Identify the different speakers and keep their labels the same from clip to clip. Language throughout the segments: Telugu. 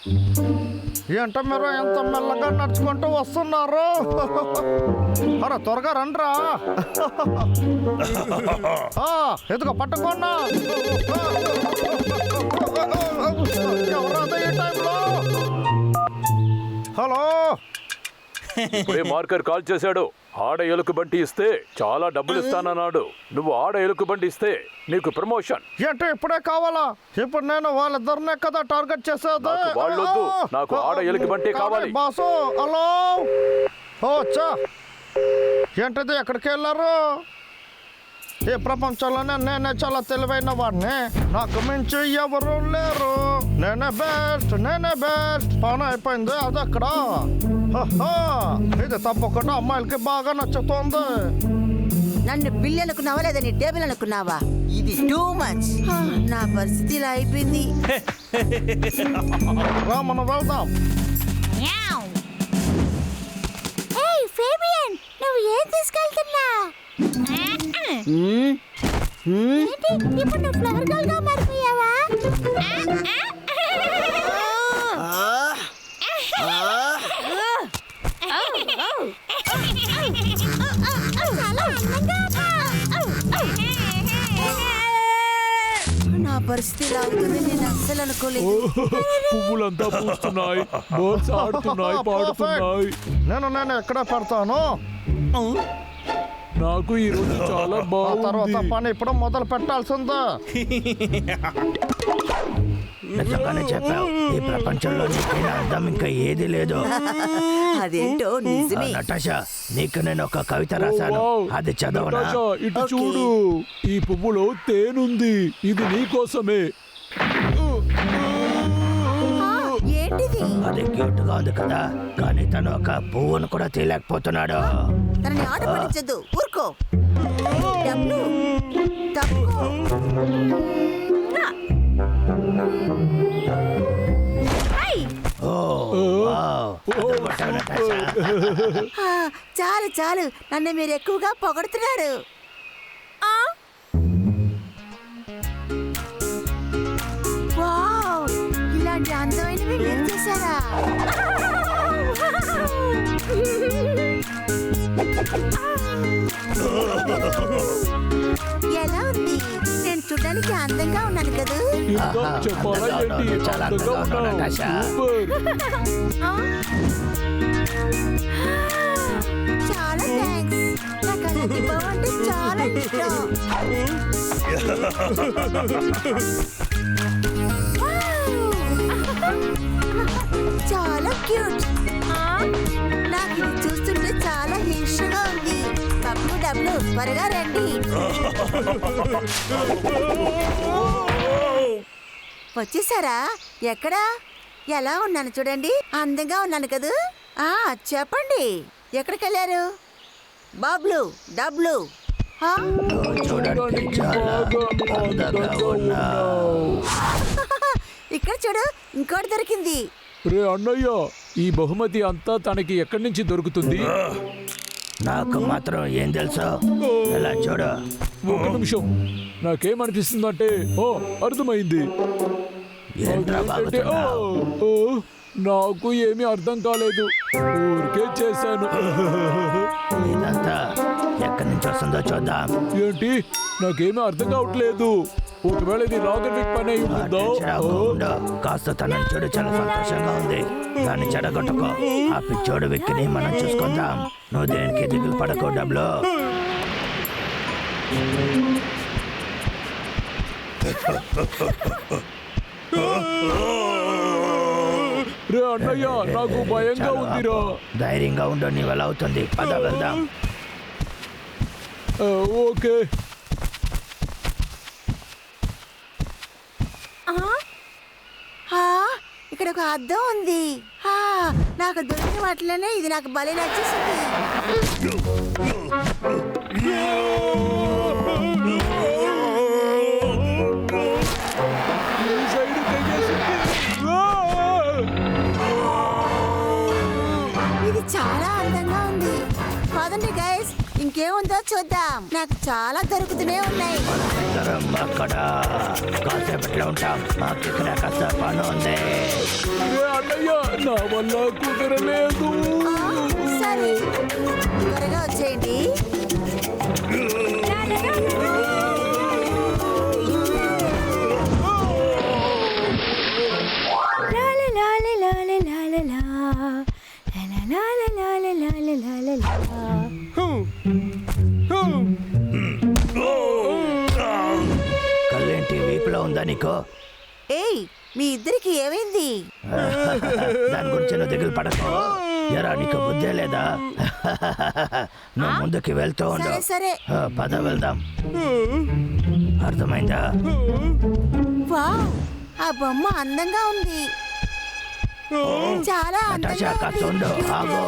Speaker 1: ఏంట మీరు ఎంత మెల్లగా నడుచుకుంటూ వస్తున్నారు? అరే త్వరగా రండ్రా. ఎదుగో పట్టుకోన్నా. ఎవరాదా ఈ టైంలో? హలో,
Speaker 2: ఇప్పుడే మార్కర్ కాల్ చేశాడు. ఆడ ఎలుక బంటి ఇస్తే చాలా డబ్బులు ఇస్తానన్నాడు. నువ్వు ఆడ ఎలుక బంటి ఇస్తే నీకు ప్రమోషన్.
Speaker 1: ఏంటి ఇప్పుడే కావాలా? ఇప్పుడు నేను వాళ్ళిద్దరినే కదా టార్గెట్ చేసేది.
Speaker 2: వాళ్ళొద్దు, నాకు ఆడ ఎలుక బంటి కావాలి.
Speaker 1: Boss hello. వచ్చా. ఏంటిది, ఎక్కడికి వెళ్ళారు? ఈ ప్రపంచంలోనే నేనే చాలా తెలివైన వాడిని. నాకు మించి ఎవరు లేరు. నేనే బెస్ట్. పని అయిపోయింది. అది అక్కడ. ఇది తప్పకుండా అమ్మాయిలకి బాగా నచ్చుతోంది.
Speaker 3: నన్ను బిల్లు అనుకున్నావా లేదా నీ టేబుల్ అనుకున్నావా? ఇది టూ మచ్. నా పరిస్థితి ఇలా అయిపోయింది.
Speaker 1: రా మనం వెళ్దాం.
Speaker 4: నువ్వు ఏం తీసుకెళ్తున్నా? ఇప్పుడు నువ్వు ఫ్లవర్ గర్ల్ గా మారిపోయావా?
Speaker 3: నా పరిస్థితి ఇలా అవుతుంది నేను అస్సలు అనుకోలేదు.
Speaker 2: పువ్వులంతా పూస్తున్నాయి, బర్డ్స్ ఆడుతున్నాయి, పాడుతున్నాయి.
Speaker 1: నేను ఎక్కడ పెడతాను?
Speaker 2: నాకు ఈ రోజు చాలా
Speaker 1: తర్వాత
Speaker 2: బాగుంది.
Speaker 1: పని ఇప్పుడు మొదలు పెట్టాల్సిందా?
Speaker 5: నిజంగానే చెప్పావు. ఈ ప్రపంచంలో నీకైనా అందం ఇంకా ఏది లేదు.
Speaker 3: అదేంటో నిజమే.
Speaker 5: నటాషా, నీకు నేను ఒక కవిత రాశాను. అది చదవనా?
Speaker 2: నటాషా, ఇటు చూడు. ఈ పువ్వులో తేనుంది. ఇది నీకోసమే.
Speaker 3: ఏంటిది?
Speaker 5: అది క్యూట్ గా ఉంది కదా, కానీ తను ఒక పువ్వును కూడా తీయలేకపోతున్నాడు.
Speaker 3: తనని ఆట పడించద్దు, ఊరుకో. డబ్బులు తప్పు.
Speaker 5: ఓ వావ్, అదృష్టం నటాషా.
Speaker 3: చాలు నన్ను మీరు ఎక్కువగా పొగడుతున్నారు. వావ్, ఇలాంటి అందమైనవి మీరు చేశారా? ఎలా ఉంది? నేను చూడడానికి అందంగా ఉన్నాను కదా?
Speaker 2: ఇంకా చెప్పాలా ఏంటి?
Speaker 5: చాలా
Speaker 2: అందంగా
Speaker 5: అందంగా ఉన్నావు,
Speaker 2: ఉన్నావు.
Speaker 5: నటాషా.
Speaker 3: చాలా థ్యాంక్స్. నాకు అలాంటి బావ అంటే చాలా ఇష్టం. చాలా క్యూట్. నాకు ఇది చూస్తుంటే చాలా హింసగా ఉంది. డబ్బులు త్వరగా రండి. వచ్చేసారా? ఎక్కడా? ఎలా ఉన్నాను చూడండి. అందంగా ఉన్నాను కదూ? చెప్పండి, ఎక్కడికి వెళ్ళారు? బాబ్లు డబ్బులు.
Speaker 5: చూడడానికి చాలా అందంగా ఉన్నావు.
Speaker 3: ఇక్కడ చూడు, ఇంకోటి దొరికింది.
Speaker 2: రే అన్నయ్య, ఈ బహుమతి అంతా తనకి ఎక్కడి నుంచి దొరుకుతుంది?
Speaker 5: నాకు మాత్రం ఏం తెలుసు. ఎలా చూడు.
Speaker 2: ఒక నిమిషం, నాకేమనిపిస్తుందంటే అర్థమైంది.
Speaker 5: ఏంట్రా బాగుతున్నావు?
Speaker 2: నాకు ఏమీ అర్థం కాలేదు, ఊరికే చేశాను.
Speaker 5: ఇదంతా ఎక్కడి నుంచి వస్తుందో చూద్దాం.
Speaker 2: ఏంటి? నాకేమీ అర్థం కావట్లేదు. ఒకవేళ ఇది రాగన్విక్ పని అయి ఉంటుందా?
Speaker 5: ఉండు. కాస్త తనని చూడు, చాలా సంతోషంగా ఉంది. దాన్ని చెడగొట్టుకో. ఆ పిచ్చోడు విక్కిని మనం చూసుకుందాం. నువ్వు దేనికి దిగులు పడకో. డబ్బులు
Speaker 2: రే అన్నయ్య, నాకు భయంగా ఉందిరా.
Speaker 5: ధైర్యంగా ఉండు, నీ వల్ల అవుతుంది. పద వెళ్దాం.
Speaker 2: ఓకే.
Speaker 3: ఇక్కడ ఒక అద్దం ఉంది. నాకు దొరికిన వాటిలోనే ఇది నాకు భలే నచ్చేసింది. ఇది చాలా అందంగా ఉంది. పదండి గైస్, ఇంకేముందో చూద్దాం. నాకు చాలా దొరుకుతూనే ఉన్నాయి.
Speaker 5: అక్కడ కాసేపట్లో ఉంటాం. మాకు ఇక్కడ కాస్త పని ఉంది.
Speaker 2: అన్నయ్య నా వల్ల కుదరలేదు.
Speaker 3: సరే త్వరగా వచ్చేయండి.
Speaker 5: కళ్ళేంటి వీపులో ఉందా నీకు?
Speaker 3: ఏయ్ మీ ఇద్దరికి ఏమైంది?
Speaker 5: దాని గురించి నువ్వు దిగులు పడకు. ఎరా నీకు బుద్ధే లేదా? నువ్వు ముందుకి వెళ్తూ ఉండు.
Speaker 3: సరే సరే
Speaker 5: పద వెళ్దాం. అర్థమైందా?
Speaker 3: వావ్ ఆ బొమ్మ అందంగా ఉంది. చాలా
Speaker 5: నటాషా,
Speaker 3: అందంగా
Speaker 5: కాస్త
Speaker 3: ఉంది.
Speaker 5: ఉండు. ఆగు.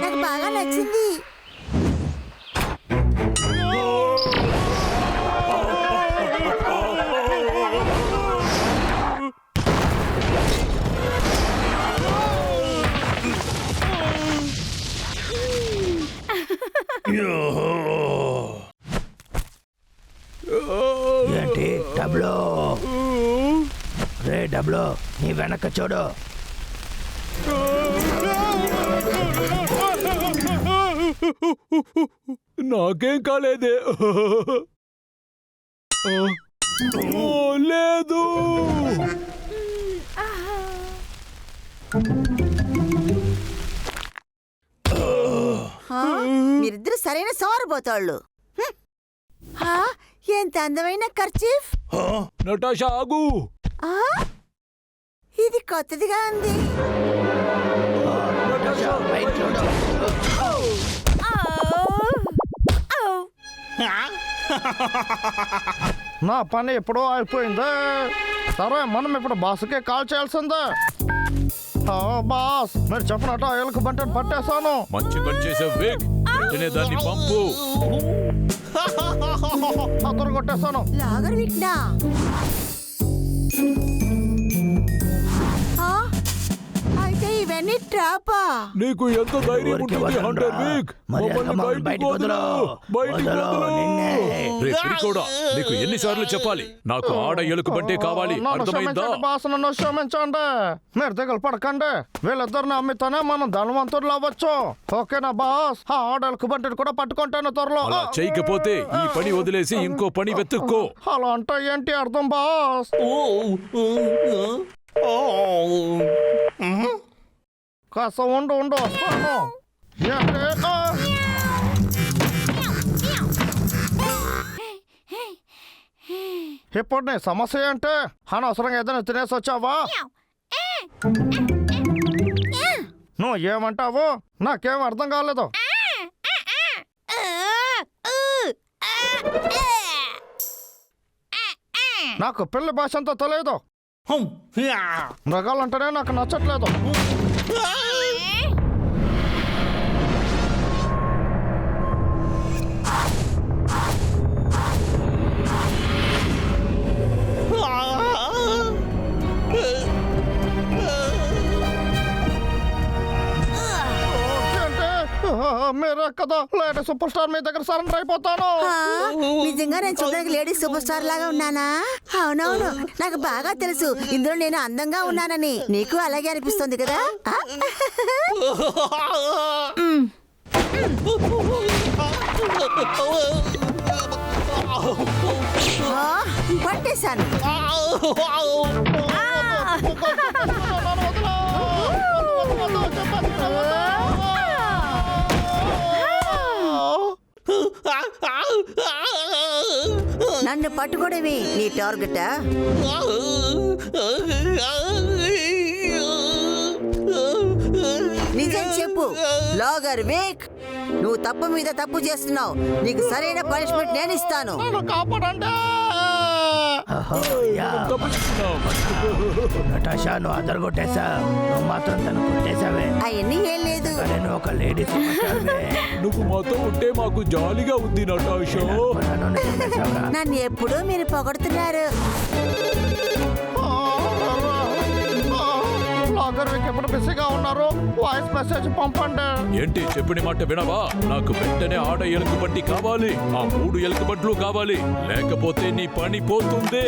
Speaker 3: నాకు బాగా నచ్చింది.
Speaker 5: ఏంటి డబ్లో? రే డబ్లో, నీ వెనక చూడు.
Speaker 2: నాకేం కాలేదే. లేదు.
Speaker 3: మీరిద్దరు సరైన సోరబోతాళ్ళు. ఎంత అందమైన కర్చీఫ్.
Speaker 2: నటాషా ఆగు.
Speaker 3: ఇది కొత్తదిగా ఉంది.
Speaker 5: నటాషా, పైకి చూడు.
Speaker 1: నా పని ఎప్పుడో అయిపోయింది. సరే మనం ఇప్పుడు బాస్కే కాల్ చేయాల్సిందే. బాస్ మీరు చెప్పినట్టు ఎలుక బంటిని పట్టేశాను.
Speaker 2: మంచి పని చేసావు విక్. వెంటనే దాన్ని పంపు.
Speaker 1: అతను కొట్టేశాను.
Speaker 3: లాగర్ విక్నా అయితే ఇవన్నీ ట్రాపా?
Speaker 2: నీకు ఎంత ధైర్యం
Speaker 5: ఊరికే
Speaker 2: ఉంటుంది
Speaker 5: వదలరా.
Speaker 2: హంటర్ విక్?
Speaker 5: మరి
Speaker 2: మమ్మల్ని
Speaker 5: మమ్మల్ని బయటికి వదలు.
Speaker 2: బయటికి
Speaker 5: వదలు,
Speaker 2: వదలు.
Speaker 5: నిన్నే.
Speaker 2: రే పిరికోడా, నీకు ఎన్నిసార్లు చెప్పాలి నాకు ఆడ ఎలుక బంటే కావాలి,
Speaker 1: నన్ను
Speaker 2: అర్థమైందా?
Speaker 1: క్షమించండి బాస్, నన్ను క్షమించండి. మీరు దిగులు పడకండి. వీళ్ళిద్దరిని అమ్మితేనే మనం ధనవంతులు అవ్వచ్చు. ఓకేనా బాస్? ఆ ఆడలకు బంటిని కూడా పట్టుకుంటాను త్వరలో.
Speaker 2: అలా చేయకపోతే ఈ పని వదిలేసి ఇంకో పని వెతుక్కో.
Speaker 1: అలా అంటే ఏంటి అర్థం బాస్? కాస్త ఉండు వస్తాను. ఏంటి? ఇప్పుడు నీ సమస్య ఏంటి? అనవసరంగా ఏదైనా తినేసి వచ్చావా? నువ్వు ఏమంటావు? నాకేం అర్థం కాలేదు. నాకు పిల్లి భాష అంతా తెలియదు. మృగాలంటేనే నాకు నచ్చట్లేదు. మీరే కదా లేడీ సూపర్ స్టార్, మీ దగ్గర సరెండర్ అయిపోతాను.
Speaker 3: నిజంగా నేను చూడడానికి లేడీ సూపర్ స్టార్ లాగా ఉన్నానా? అవునవును, నాకు బాగా తెలుసు ఇందులో నేను అందంగా ఉన్నానని. నీకు అలాగే అనిపిస్తుంది కదా? పట్టేశాను. నన్ను పట్టుకోవడమే నీ టార్గెటా? నిజం చెప్పు లాగర్ విక్. నువ్వు తప్పు మీద తప్పు చేస్తున్నావు. నీకు సరైన పనిష్మెంట్ నేను ఇస్తాను.
Speaker 1: కాపాడండి.
Speaker 5: నటాషా, నువ్వు అదరగొట్టేశా. నువ్వు మాత్రం తను కొట్టేశావే.
Speaker 3: అవన్నీ ఏం లేదు.
Speaker 5: నేను ఒక లేడీ సూపర్ స్టార్వే.
Speaker 2: నువ్వు మాతో ఉంటే మాకు జాలీగా ఉంది నటాషా.
Speaker 5: నన్ను కొట్టేశావురా.
Speaker 3: నన్ను ఎప్పుడూ మీరు పొగడుతున్నారు.
Speaker 1: లాగర్ వీక్ ఎప్పుడు బిజీగా ఉన్నారు? వాయిస్ మెసేజ్ పంపండి.
Speaker 2: ఏంటి చెప్పిన మాట వినవా? నాకు వెంటనే ఆడ ఎలుక బంటి కావాలి. ఆ 3 ఎలుక బంట్లు కావాలి, లేకపోతే నీ పని పోతుంది.